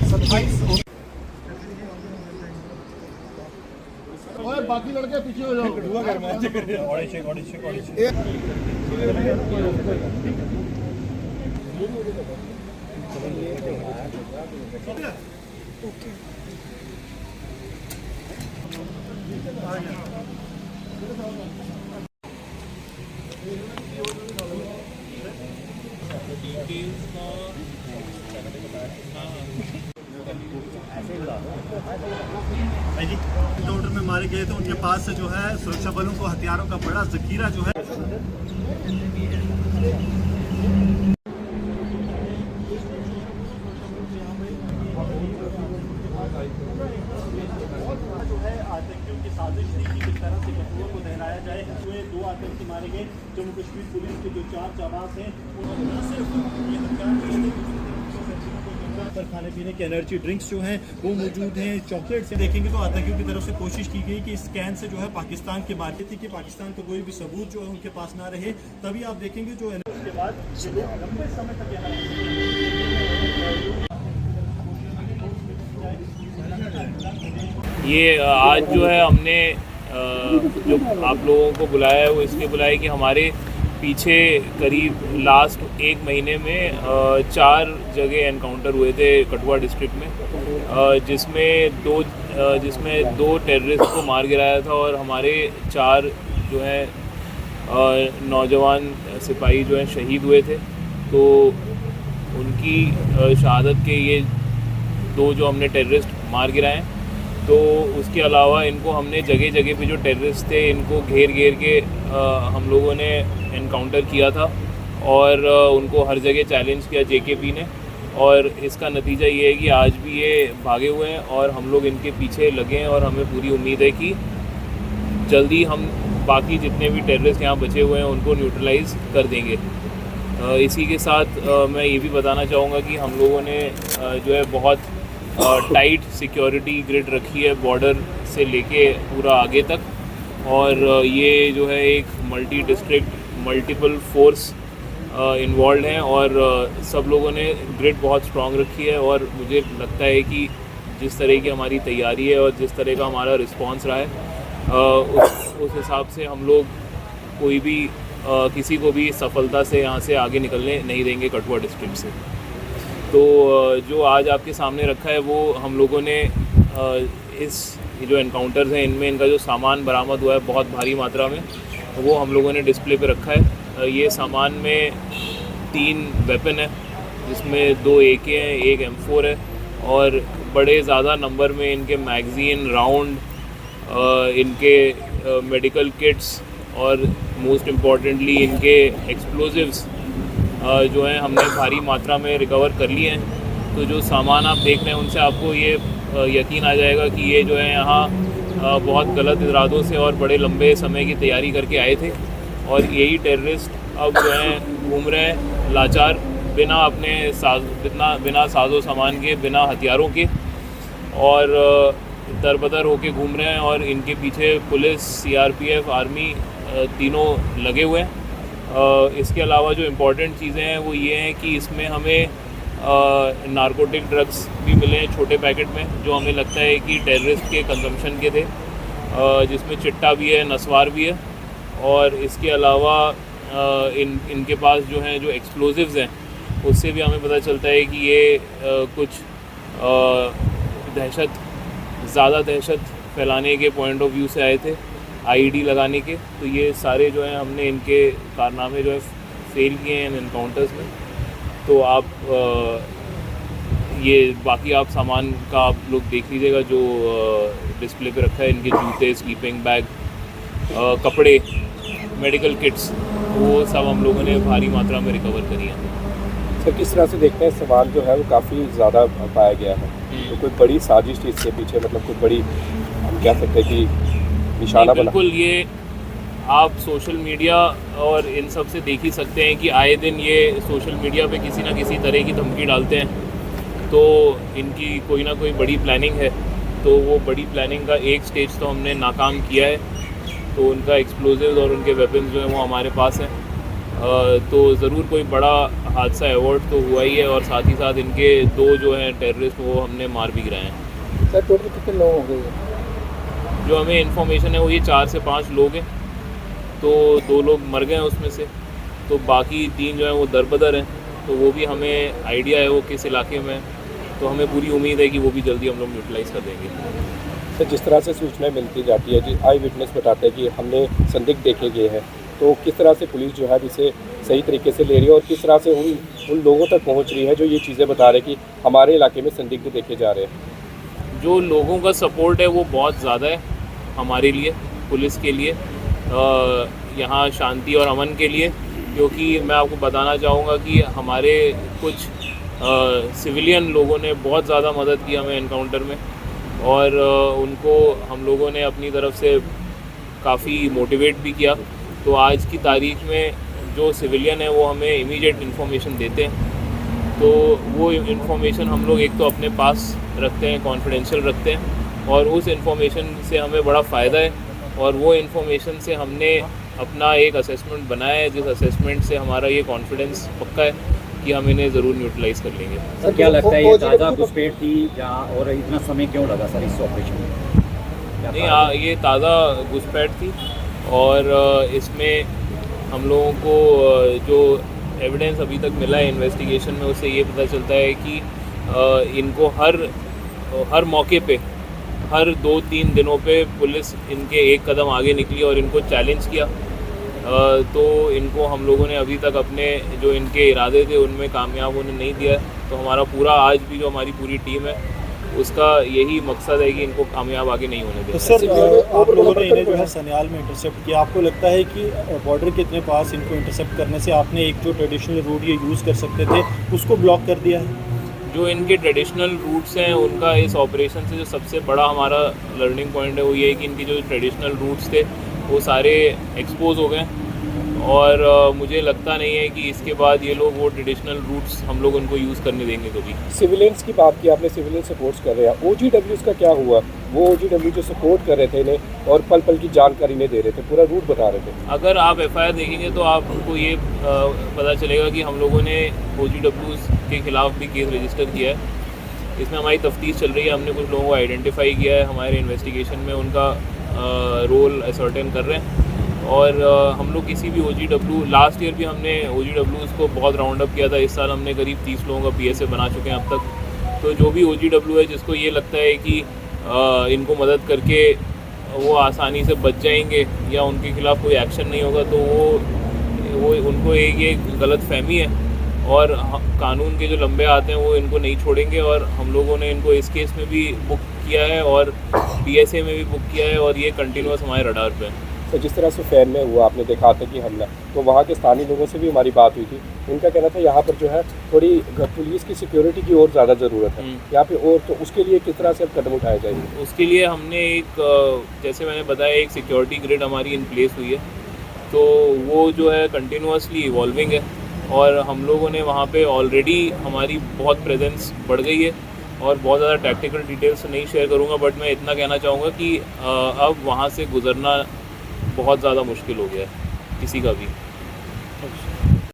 27 और बाकी लड़के पीछे हो जाओ। एनकाउंटर में मारे गए थे, उनके पास से जो है सुरक्षा बलों को हथियारों का बड़ा जखीरा जो है आतंकियों की साजिश थी कि किस तरह से कसूरों को दोहराया जाए। हुए 2 आतंकी मारे गए। जम्मू कश्मीर पुलिस के जो 4 जाबाज हैं उन्होंने न सिर्फ ये हथियार पर खाने पीने के एनर्जी ड्रिंक्स जो हैं वो मौजूद हैं। चॉकलेट से देखेंगे तो आतंकियों की तरफ से कोशिश की गई कि इस कैन से जो है पाकिस्तान के मार्केट थी कि पाकिस्तान का कोई भी सबूत जो है उनके पास ना रहे। तभी आप देखेंगे जो उसके बाद लंबे समय तक ये आज जो है हमने जो आप लोगों को बुलाया है वो इसलिए बुलाया कि हमारे पीछे करीब लास्ट 1 महीने में 4 जगह एनकाउंटर हुए थे कठुआ डिस्ट्रिक्ट में, जिसमें 2 टेररिस्ट को मार गिराया था और हमारे 4 जो है नौजवान सिपाही जो हैं शहीद हुए थे। तो उनकी शहादत के ये 2 जो हमने टेररिस्ट मार गिराए। तो उसके अलावा इनको हमने जगह जगह पे जो टेररिस्ट थे इनको घेर के हम लोगों ने एनकाउंटर किया था और उनको हर जगह चैलेंज किया जेकेपी ने। और इसका नतीजा ये है कि आज भी ये भागे हुए हैं और हम लोग इनके पीछे लगे हैं और हमें पूरी उम्मीद है कि जल्दी हम बाकी जितने भी टेररिस्ट यहाँ बचे हुए हैं उनको न्यूट्रलाइज कर देंगे। इसी के साथ मैं ये भी बताना चाहूँगा कि हम लोगों ने जो है बहुत टाइट सिक्योरिटी ग्रिड रखी है बॉर्डर से लेके पूरा आगे तक। और ये जो है एक multi district multiple force involve हैं और सब लोगों ने ग्रिड बहुत स्ट्रांग रखी है। और मुझे लगता है कि जिस तरह की हमारी तैयारी है और जिस तरह का हमारा रिस्पांस रहा है उस हिसाब से हम लोग कोई भी किसी को भी सफलता से यहाँ से आगे निकलने नहीं देंगे कठुआ डिस्ट्रिक्ट से। तो जो आज आपके सामने रखा है वो हम लोगों ने इस जो एनकाउंटर्स हैं इनमें इनका जो सामान बरामद हुआ है बहुत भारी मात्रा में, वो हम लोगों ने डिस्प्ले पे रखा है। ये सामान में 3 वेपन है जिसमें 2 AK हैं, 1 M4 है और बड़े ज़्यादा नंबर में इनके मैगज़ीन, राउंड, इनके मेडिकल किट्स और मोस्ट इम्पॉर्टेंटली इनके एक्सप्लोजिव्स जो हैं हमने भारी मात्रा में रिकवर कर लिए हैं। तो जो सामान आप देख रहे हैं उनसे आपको ये यकीन आ जाएगा कि ये जो है यहाँ बहुत गलत इरादों से और बड़े लंबे समय की तैयारी करके आए थे और यही टेररिस्ट अब जो हैं घूम रहे हैं लाचार बिना साजो सामान के, बिना हथियारों के और दरबदर होके घूम रहे हैं। और इनके पीछे पुलिस, CRPF, आर्मी तीनों लगे हुए हैं। इसके अलावा जो इम्पोर्टेंट चीज़ें हैं वो ये हैं कि इसमें हमें नारकोटिक ड्रग्स भी मिले हैं छोटे पैकेट में, जो हमें लगता है कि टेररिस्ट के कंजम्पशन के थे, जिसमें चिट्टा भी है, नस्वार भी है। और इसके अलावा इनके पास जो हैं जो एक्सप्लोजिव्स हैं उससे भी हमें पता चलता है कि ये कुछ ज़्यादा दहशत फैलाने के पॉइंट ऑफ व्यू से आए थे, IED लगाने के। तो ये सारे जो हैं हमने इनके कारनामे जो है फेल किए हैं इन एनकाउंटर्स में। तो आप ये बाकी आप सामान का आप लोग देख लीजिएगा जो डिस्प्ले पे रखा है। इनके जूते, स्लीपिंग बैग, कपड़े, मेडिकल किट्स, वो सब हम लोगों ने भारी मात्रा में रिकवर करी है। सर किस तरह से देखते हैं सामान जो है वो काफ़ी ज़्यादा पाया गया है, तो कोई बड़ी साजिश थी इसके पीछे, मतलब कोई बड़ी हम कह सकते हैं कि निशाना बना? बिल्कुल, ये आप सोशल मीडिया और इन सब से देख ही सकते हैं कि आए दिन ये सोशल मीडिया पे किसी ना किसी तरह की धमकी डालते हैं। तो इनकी कोई ना कोई बड़ी प्लानिंग है। तो वो बड़ी प्लानिंग का एक स्टेज तो हमने नाकाम किया है। तो उनका एक्सप्लोजिव्स और उनके वेपन्स जो हैं वो हमारे पास हैं तो ज़रूर कोई बड़ा हादसा अवॉइड तो हुआ ही है, और साथ ही साथ इनके 2 जो हैं टेररिस्ट वो हमने मार भी गिराए हैं। सर टोटल कितने लोग हो गए? जो हमें इन्फॉर्मेशन है वो ये 4 से 5 लोग हैं, तो 2 लोग मर गए हैं उसमें से, तो बाकी 3 जो हैं वो दरबदर हैं, तो वो भी हमें आइडिया है वो किस इलाके में है, तो हमें पूरी उम्मीद है कि वो भी जल्दी हम लोग न्यूट्रलाइज़ कर देंगे। सर जिस तरह से सूचनाएं मिलती जाती है, जी आई विटनेस बताते हैं कि हमने संदिग्ध देखे गए हैं, तो किस तरह से पुलिस जो है इसे सही तरीके से ले रही है और किस तरह से उन लोगों तक पहुंच रही है जो ये चीज़ें बता रहे हैं कि हमारे इलाके में संदिग्ध देखे जा रहे हैं? जो लोगों का सपोर्ट है वो बहुत ज़्यादा है हमारे लिए, पुलिस के लिए, यहाँ शांति और अमन के लिए, क्योंकि मैं आपको बताना चाहूँगा कि हमारे कुछ सिविलियन लोगों ने बहुत ज़्यादा मदद की हमें एनकाउंटर में, और उनको हम लोगों ने अपनी तरफ से काफ़ी मोटिवेट भी किया। तो आज की तारीख में जो सिविलियन है वो हमें इमीडिएट इन्फॉर्मेशन देते हैं, तो वो इन्फॉर्मेशन हम लोग एक तो अपने पास रखते हैं, कॉन्फिडेंशियल रखते हैं, और उस इन्फॉर्मेशन से हमें बड़ा फ़ायदा है, और वो इन्फॉर्मेशन से हमने अपना एक असेसमेंट बनाया है, जिस असेसमेंट से हमारा ये कॉन्फिडेंस पक्का है कि हम इन्हें ज़रूर न्यूट्रलाइज़ कर लेंगे। सर क्या लगता है ये ताज़ा घुसपैठ थी या और इतना समय क्यों लगा सर इस ऑपरेशन में? नहीं, ये ताज़ा घुसपैठ थी, और इसमें हम लोगों को जो एविडेंस अभी तक मिला है इन्वेस्टिगेशन में, उससे ये पता चलता है कि इनको हर मौके पे, हर 2-3 दिनों पे पुलिस इनके एक कदम आगे निकली और इनको चैलेंज किया, तो इनको हम लोगों ने अभी तक अपने जो इनके इरादे थे उनमें कामयाब होने नहीं दिया। तो हमारा पूरा आज भी जो हमारी पूरी टीम है उसका यही मकसद है कि इनको कामयाब आगे नहीं होने देना। तो सर आप लोगों ने इन्हें जो है सन्याल में इंटरसेप्ट किया, आपको लगता है कि बॉर्डर के इतने पास इनको इंटरसेप्ट करने से आपने एक जो ट्रेडिशनल रूट ये यूज़ कर सकते थे उसको ब्लॉक कर दिया है? जो इनके ट्रेडिशनल रूट्स हैं उनका इस ऑपरेशन से जो सबसे बड़ा हमारा लर्निंग पॉइंट है वो ये है कि इनके जो ट्रेडिशनल रूट्स थे वो सारे एक्सपोज हो गए, और मुझे लगता नहीं है कि इसके बाद ये लोग वो ट्रेडिशनल रूट्स हम लोग उनको यूज़ करने देंगे कभी। सिविलियंस की बात की आपने, सिविलियन सपोर्ट्स कर रहे हैं, OGWs का क्या हुआ? वो OGW जो सपोर्ट कर रहे थे इन्हें और पल पल की जानकारी नहीं दे रहे थे, पूरा रूट बता रहे थे। अगर आप FIR देखेंगे तो आपको ये पता चलेगा कि हम लोगों ने OGWs के ख़िलाफ़ भी केस रजिस्टर किया है। इसमें हमारी तफ्तीश चल रही है, हमने कुछ लोगों को आइडेंटिफाई किया है, हमारे इन्वेस्टिगेशन में उनका रोल असर्टेन कर रहे हैं, और हम लोग किसी भी OGW, लास्ट ईयर भी हमने OGWs को बहुत राउंड अप किया था, इस साल हमने करीब 30 लोगों का PSA बना चुके हैं अब तक। तो जो भी OGW है जिसको ये लगता है कि इनको मदद करके वो आसानी से बच जाएंगे या उनके खिलाफ़ कोई एक्शन नहीं होगा, तो वो उनको एक गलत फहमी है, और कानून के जो लंबे आते हैं वो इनको नहीं छोड़ेंगे, और हम लोगों ने इनको इस केस में भी बुक किया है और PSA में भी बुक किया है, और ये कंटिन्यूस हमारे रडार पे है। तो जिस तरह से फैन में हुआ, आपने देखा था कि हमला, तो वहाँ के स्थानीय लोगों से भी हमारी बात हुई थी, उनका कहना था यहाँ पर जो है थोड़ी पुलिस की सिक्योरिटी की और ज़्यादा ज़रूरत है यहाँ पे, और तो उसके लिए किस तरह से अब कदम उठाए जाएंगे? उसके लिए हमने जैसे मैंने बताया, एक सिक्योरिटी ग्रिड हमारी इन प्लेस हुई है, तो वो जो है कंटिन्यूसली इवॉल्विंग है, और हम लोगों ने वहाँ पे ऑलरेडी हमारी बहुत प्रेजेंस बढ़ गई है, और बहुत ज़्यादा टैक्टिकल डिटेल्स नहीं शेयर करूँगा, बट मैं इतना कहना चाहूँगा कि अब वहाँ से गुजरना बहुत ज़्यादा मुश्किल हो गया है किसी का भी।